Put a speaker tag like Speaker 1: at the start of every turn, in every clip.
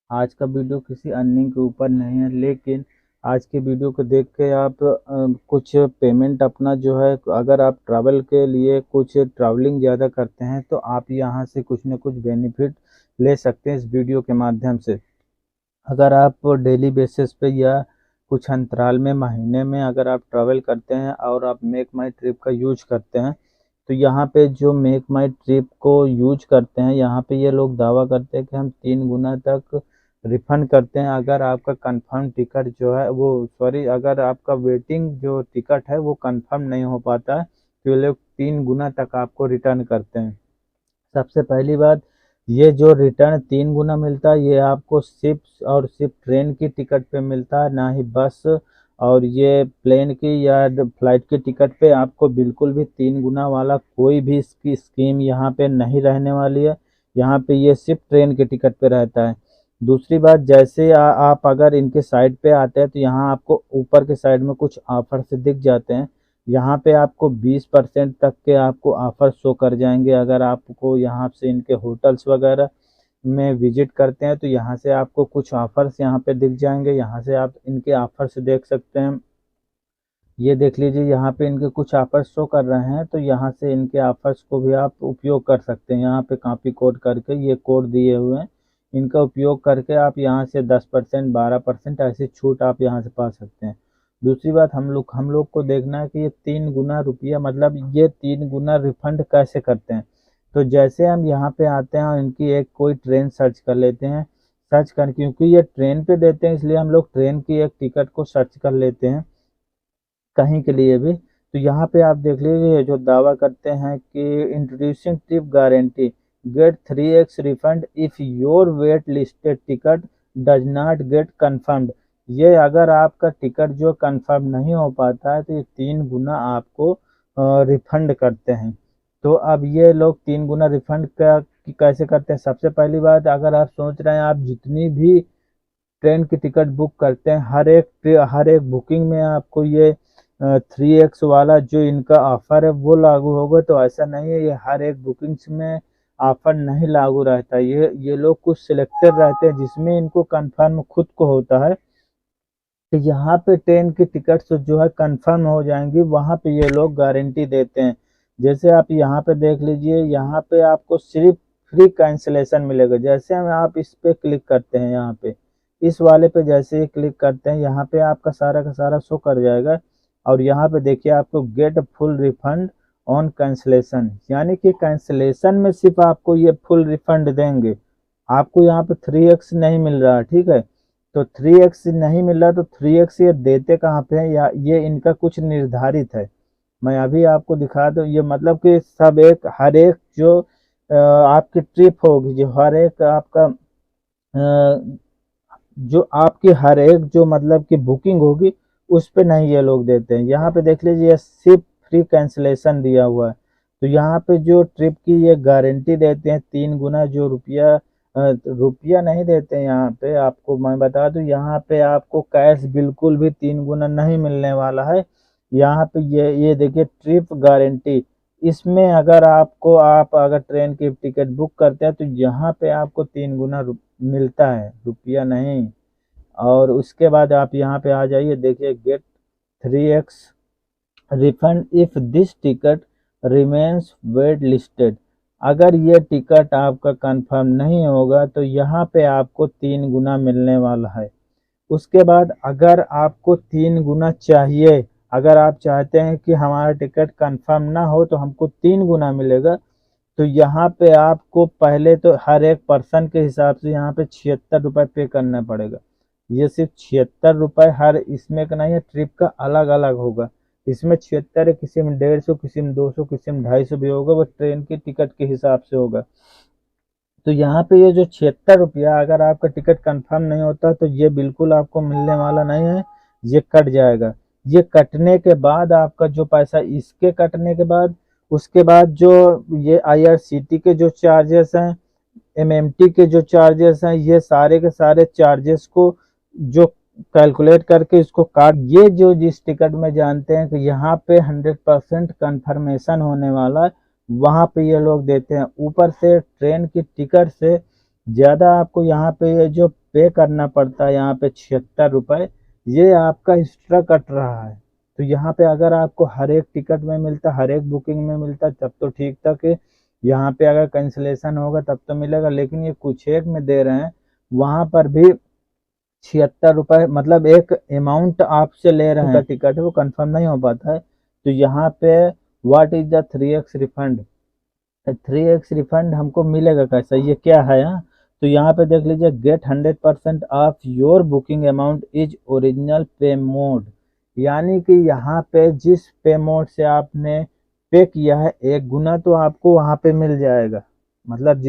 Speaker 1: आज का वीडियो किसी अर्निंग के ऊपर नहीं है, लेकिन आज के वीडियो को देख के आप कुछ पेमेंट अपना जो है, अगर आप ट्रैवल के लिए कुछ ट्रैवलिंग ज़्यादा करते हैं तो आप यहाँ से कुछ न कुछ बेनिफिट ले सकते हैं इस वीडियो के माध्यम से। अगर आप डेली बेसिस पे या कुछ अंतराल में महीने में अगर आप ट्रैवल करते हैं और आप मेक माई ट्रिप का यूज करते हैं, तो यहाँ पे जो मेक माई ट्रिप को यूज करते हैं, यहाँ पे ये लोग दावा करते हैं कि हम 3 गुना तक रिफंड करते हैं अगर आपका कंफर्म टिकट जो है वो सॉरी अगर आपका वेटिंग जो टिकट है वो कंफर्म नहीं हो पाता है, तो ये लोग 3 गुना तक आपको रिटर्न करते हैं। सबसे पहली बात, ये जो रिटर्न 3 गुना मिलता है ये आपको सिर्फ ट्रेन की टिकट पे मिलता है, ना ही बस और ये प्लेन की या फ्लाइट की टिकट पे आपको बिल्कुल भी 3 गुना वाला कोई भी इसकी स्कीम यहाँ पे नहीं रहने वाली है। यहाँ पे ये सिर्फ ट्रेन की टिकट पे रहता है। दूसरी बात, जैसे आप अगर इनके साइड पे आते हैं तो यहाँ आपको ऊपर के साइड में कुछ ऑफर से दिख जाते हैं। यहाँ पे आपको 20% तक के आपको ऑफर शो कर जाएंगे। अगर आपको यहाँ से इनके होटल्स वगैरह में विजिट करते हैं तो यहाँ से आपको कुछ ऑफर्स यहाँ पे दिख जाएंगे। यहाँ से आप इनके ऑफर्स देख सकते हैं। ये देख लीजिए, यहाँ पे इनके कुछ ऑफर्स शो कर रहे हैं, तो यहाँ से इनके ऑफर्स को भी आप उपयोग कर सकते हैं। यहाँ पे कॉपी कोड करके ये कोड दिए हुए हैं, इनका उपयोग करके आप यहाँ से 10% 12% ऐसी छूट आप यहाँ से पा सकते हैं। दूसरी बात, हम लोग को देखना है कि ये 3 गुना रुपया मतलब ये 3 गुना रिफंड कैसे करते हैं। तो जैसे हम यहाँ पे आते हैं और इनकी एक कोई ट्रेन सर्च कर लेते हैं, सर्च कर क्योंकि ये ट्रेन पे देते हैं इसलिए हम लोग ट्रेन की एक टिकट को सर्च कर लेते हैं कहीं के लिए भी। तो यहाँ पे आप देख लीजिए जो दावा करते हैं कि introducing trip guarantee, get 3x refund if your wait listed ticket does not get confirmed. ये अगर आपका टिकट जो कंफर्म नहीं हो पाता है तो ये 3 गुना आपको रिफंड करते हैं। तो अब ये लोग 3 गुना रिफंड का कैसे करते हैं। सबसे पहली बात, अगर आप सोच रहे हैं आप जितनी भी ट्रेन की टिकट बुक करते हैं हर एक बुकिंग में आपको ये 3x वाला जो इनका ऑफर है वो लागू होगा, तो ऐसा नहीं है। ये हर एक बुकिंग्स में ऑफर नहीं लागू रहता। ये लोग कुछ सिलेक्टेड रहते हैं जिसमें इनको कंफर्म खुद को होता है कि यहाँ पे ट्रेन की टिकट जो है कंफर्म हो जाएंगी, वहाँ पे ये लोग गारंटी देते हैं। जैसे आप यहाँ पे देख लीजिए, यहाँ पे आपको सिर्फ फ्री कैंसिलेशन मिलेगा। जैसे हम आप इस पे क्लिक करते हैं, यहाँ पे इस वाले पे जैसे ही क्लिक करते हैं यहाँ पे आपका सारा का सारा शो कर जाएगा। और यहाँ पे देखिए आपको get full refund on cancellation, यानी कि कैंसिलेशन में सिर्फ आपको ये फुल रिफंड देंगे। आपको यहाँ पे 3x नहीं मिल रहा, ठीक है। तो 3x नहीं मिल रहा तो 3x ये देते कहाँ पे है, या ये इनका कुछ निर्धारित है। मैं अभी आपको दिखा दूँ, ये मतलब कि सब हर एक जो आपकी ट्रिप होगी, जो हर एक आपका जो आपकी हर एक जो मतलब कि बुकिंग होगी उस पे नहीं ये लोग देते हैं। यहाँ पे देख लीजिए सिर्फ फ्री कैंसिलेशन दिया हुआ है। तो यहाँ पे जो ट्रिप की ये गारंटी देते हैं 3 गुना, जो रुपया नहीं देते हैं। यहाँ पे आपको मैं बता दूं, यहाँ पे आपको कैश बिल्कुल भी 3 गुना नहीं मिलने वाला है। यहाँ पे ये देखिए ट्रिप गारंटी, इसमें अगर आप अगर ट्रेन की टिकट बुक करते हैं तो यहाँ पे आपको 3 गुना मिलता है, रुपया नहीं। और उसके बाद आप यहाँ पे आ जाइए, देखिए get 3x refund if this ticket remains wait listed. अगर ये टिकट आपका कंफर्म नहीं होगा तो यहाँ पे आपको 3 गुना मिलने वाला है। उसके बाद अगर आपको 3 गुना चाहिए, अगर आप चाहते हैं कि हमारा टिकट कंफर्म ना हो तो हमको 3 गुना मिलेगा, तो यहाँ पे आपको पहले तो हर एक पर्सन के हिसाब से यहाँ पे 76 रुपये पे करना पड़ेगा। ये सिर्फ 76 रुपये हर इसमें का नहीं है, ट्रिप का अलग अलग होगा। इसमें 76 है, किसी में 150, किसी में 200, किसी में 250 भी होगा, वो ट्रेन की टिकट के हिसाब से होगा। तो यहाँ पे ये जो 76 रुपया अगर आपका टिकट कंफर्म नहीं होता तो ये बिल्कुल आपको मिलने वाला नहीं है, ये कट जाएगा। ये कटने के बाद आपका जो पैसा, इसके कटने के बाद उसके बाद जो ये आईआरसीटी के जो चार्जेस हैं, एमएमटी के जो चार्जेस हैं, ये सारे के सारे चार्जेस को जो कैलकुलेट करके इसको काट, ये जो जिस टिकट में जानते हैं कि यहाँ पे 100% कन्फर्मेशन होने वाला है, वहाँ पे ये लोग देते हैं। ऊपर से ट्रेन की टिकट से ज़्यादा आपको यहाँ पे ये जो पे करना पड़ता है यहाँ पे 76 रुपये, ये आपका एक्स्ट्रा कट रहा है। तो यहाँ पे अगर आपको हर एक टिकट में मिलता, हर एक बुकिंग में मिलता तब तो ठीक था कि यहाँ पे अगर कैंसिलेशन होगा तब तो मिलेगा, लेकिन ये कुछ एक में दे रहे हैं, वहाँ पर भी 76 रुपये, मतलब एक अमाउंट आपसे ले रहे हैं, टिकट है वो कंफर्म नहीं हो पाता है। तो यहाँ पे what is the 3x refund, 3x refund हमको मिलेगा कैसा, ये क्या है यहाँ। तो यहाँ पे देख लीजिए, get 100% off your booking amount is original pay mode, यानी कि यहाँ पे जिस पे मोड से आपने पे किया है 1 गुना तो आपको वहाँ पे मिल जाएगा, मतलब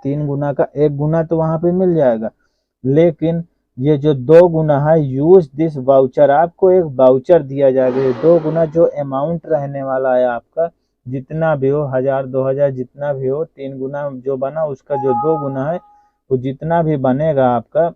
Speaker 1: 3 गुना का 1 गुना तो वहाँ पे मिल जाएगा, लेकिन ये जो 2 गुना है, यूज दिस वाउचर, आपको एक वाउचर दिया जाएगा, ये 2 गुना जो अमाउंट रहने वाला है आपका, जितना भी हो 1000 2000 जितना भी हो, 3 गुना जो बना उसका जो 2 गुना है वो जितना भी बनेगा आपका,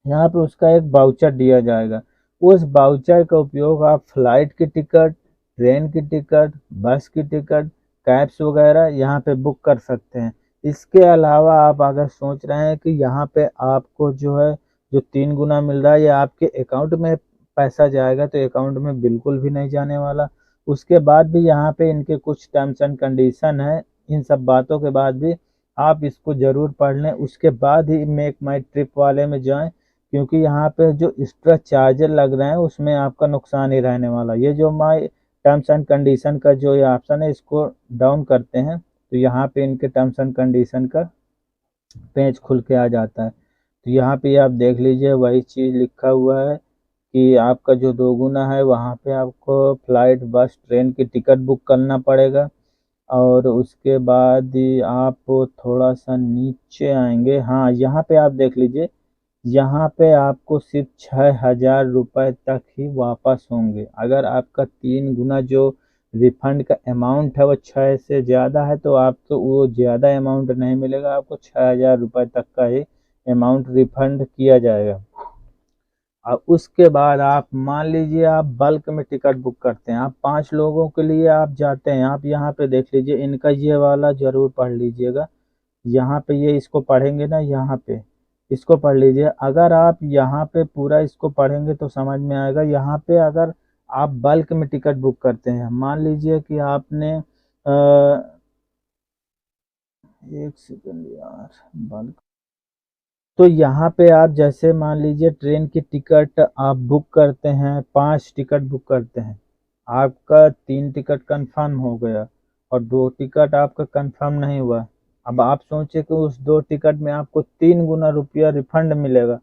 Speaker 1: यहाँ पे उसका एक वाउचर दिया जाएगा। उस वाउचर का उपयोग आप फ्लाइट की टिकट, ट्रेन की टिकट, बस की टिकट, कैब्स वगैरह यहाँ पे बुक कर सकते हैं। इसके अलावा आप अगर सोच रहे हैं कि यहाँ पे आपको जो है जो 3 गुना मिल रहा है ये आपके अकाउंट में पैसा जाएगा, तो अकाउंट में बिल्कुल भी नहीं जाने वाला। उसके बाद भी यहाँ पे इनके कुछ टर्म्स एंड कंडीशन है, इन सब बातों के बाद भी आप इसको ज़रूर पढ़ लें, उसके बाद ही मेक माई ट्रिप वाले में जाएं, क्योंकि यहाँ पे जो एक्स्ट्रा चार्जर लग रहे हैं उसमें आपका नुकसान ही रहने वाला। ये जो माई टर्म्स एंड कंडीशन का जो ये ऑप्शन है इसको डाउन करते हैं तो यहाँ पे इनके टर्म्स एंड कंडीशन का पेज खुल के आ जाता है। तो यहाँ पे आप देख लीजिए, वही चीज़ लिखा हुआ है कि आपका जो 2 गुना है वहाँ पे आपको फ्लाइट, बस, ट्रेन की टिकट बुक करना पड़ेगा। और उसके बाद आप थोड़ा सा नीचे आएंगे, हाँ यहाँ पे आप देख लीजिए, यहाँ पे आपको सिर्फ 6000 रुपये तक ही वापस होंगे। अगर आपका 3 गुना जो रिफंड का अमाउंट है वो 6 से ज़्यादा है तो आपको वो ज़्यादा अमाउंट नहीं मिलेगा, आपको 6000 रुपये तक का ही अमाउंट रिफंड किया जाएगा। और उसके बाद आप मान लीजिए आप बल्क में टिकट बुक करते हैं, आप 5 लोगों के लिए आप जाते हैं, आप यहाँ पे देख लीजिए, इनका ये वाला ज़रूर पढ़ लीजिएगा। यहाँ पे ये इसको पढ़ेंगे ना, यहाँ पे इसको पढ़ लीजिए। अगर आप यहाँ पे पूरा इसको पढ़ेंगे तो समझ में आएगा। यहाँ पे अगर आप बल्क में टिकट बुक करते हैं, मान लीजिए कि आपने एक सेकंड यार, बल्क, तो यहाँ पे आप जैसे मान लीजिए ट्रेन की टिकट आप बुक करते हैं, 5 टिकट बुक करते हैं, आपका 3 टिकट कंफर्म हो गया और 2 टिकट आपका कंफर्म नहीं हुआ। अब आप सोचे कि उस 2 टिकट में आपको 3 गुना रुपया रिफंड मिलेगा,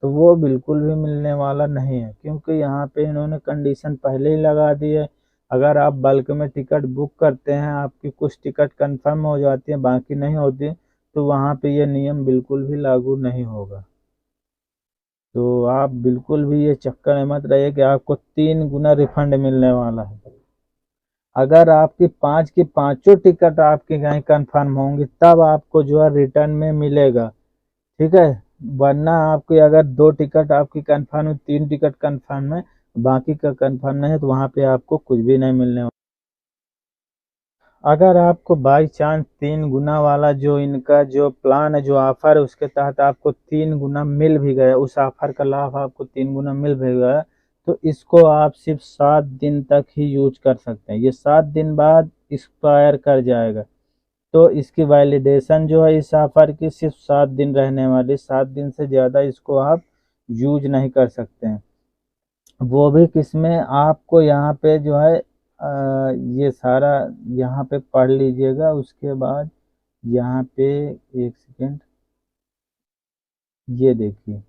Speaker 1: तो वो बिल्कुल भी मिलने वाला नहीं है, क्योंकि यहाँ पे इन्होंने कंडीशन पहले ही लगा दी है। अगर आप बल्क में टिकट बुक करते हैं, आपकी कुछ टिकट कंफर्म हो जाती है, बाकी नहीं होती, तो वहाँ पे ये नियम बिल्कुल भी लागू नहीं होगा। तो आप बिल्कुल भी ये चक्कर में मत रहिए कि आपको 3 गुना रिफंड मिलने वाला है। अगर आपकी 5 की 5 टिकट आपकी कहीं कंफर्म होंगी तब आपको जो है रिटर्न में मिलेगा, ठीक है। वरना आपकी अगर 2 टिकट आपकी कंफर्म है, 3 टिकट कंफर्म है, बाकी का कंफर्म नहीं है, तो वहाँ पे आपको कुछ भी नहीं मिलने वाला। अगर आपको बाई चांस 3 गुना वाला जो इनका जो प्लान है, जो ऑफ़र है, उसके तहत आपको 3 गुना मिल भी गया, उस ऑफ़र का लाभ आपको 3 गुना मिल भी गया, तो इसको आप सिर्फ 7 दिन तक ही यूज कर सकते हैं। ये 7 दिन बाद एक्सपायर कर जाएगा, तो इसकी वैलिडेशन जो है इस ऑफ़र की सिर्फ 7 दिन रहने वाली, 7 दिन से ज़्यादा इसको आप यूज नहीं कर सकते हैं। वो भी किसमें, आपको यहाँ पे जो है ये सारा यहाँ पे पढ़ लीजिएगा। उसके बाद यहाँ पे एक सेकेंड, ये देखिए,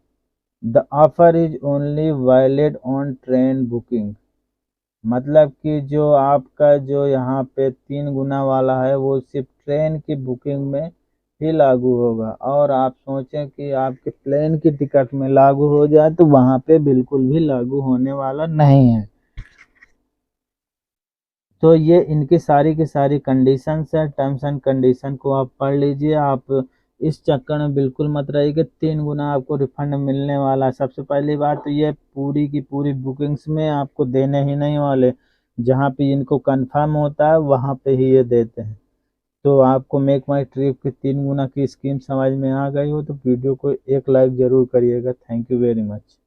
Speaker 1: the offer is only valid on train booking, मतलब कि जो आपका जो यहाँ पे 3 गुना वाला है वो सिर्फ ट्रेन की बुकिंग में ही लागू होगा। और आप सोचें कि आपके प्लेन की टिकट में लागू हो जाए तो वहाँ पे बिल्कुल भी लागू होने वाला नहीं है। तो ये इनकी सारी की सारी कंडीशंस है, टर्म्स एंड कंडीशन को आप पढ़ लीजिए। आप इस चक्कर में बिल्कुल मत रहिए कि 3 गुना आपको रिफंड मिलने वाला है। सबसे पहली बात तो ये पूरी की पूरी बुकिंग्स में आपको देने ही नहीं वाले, जहाँ पे इनको कंफर्म होता है वहाँ पे ही ये देते हैं। तो आपको मेक माई ट्रिप की 3 गुना की स्कीम समझ में आ गई हो तो वीडियो को एक लाइक ज़रूर करिएगा। Thank you very much.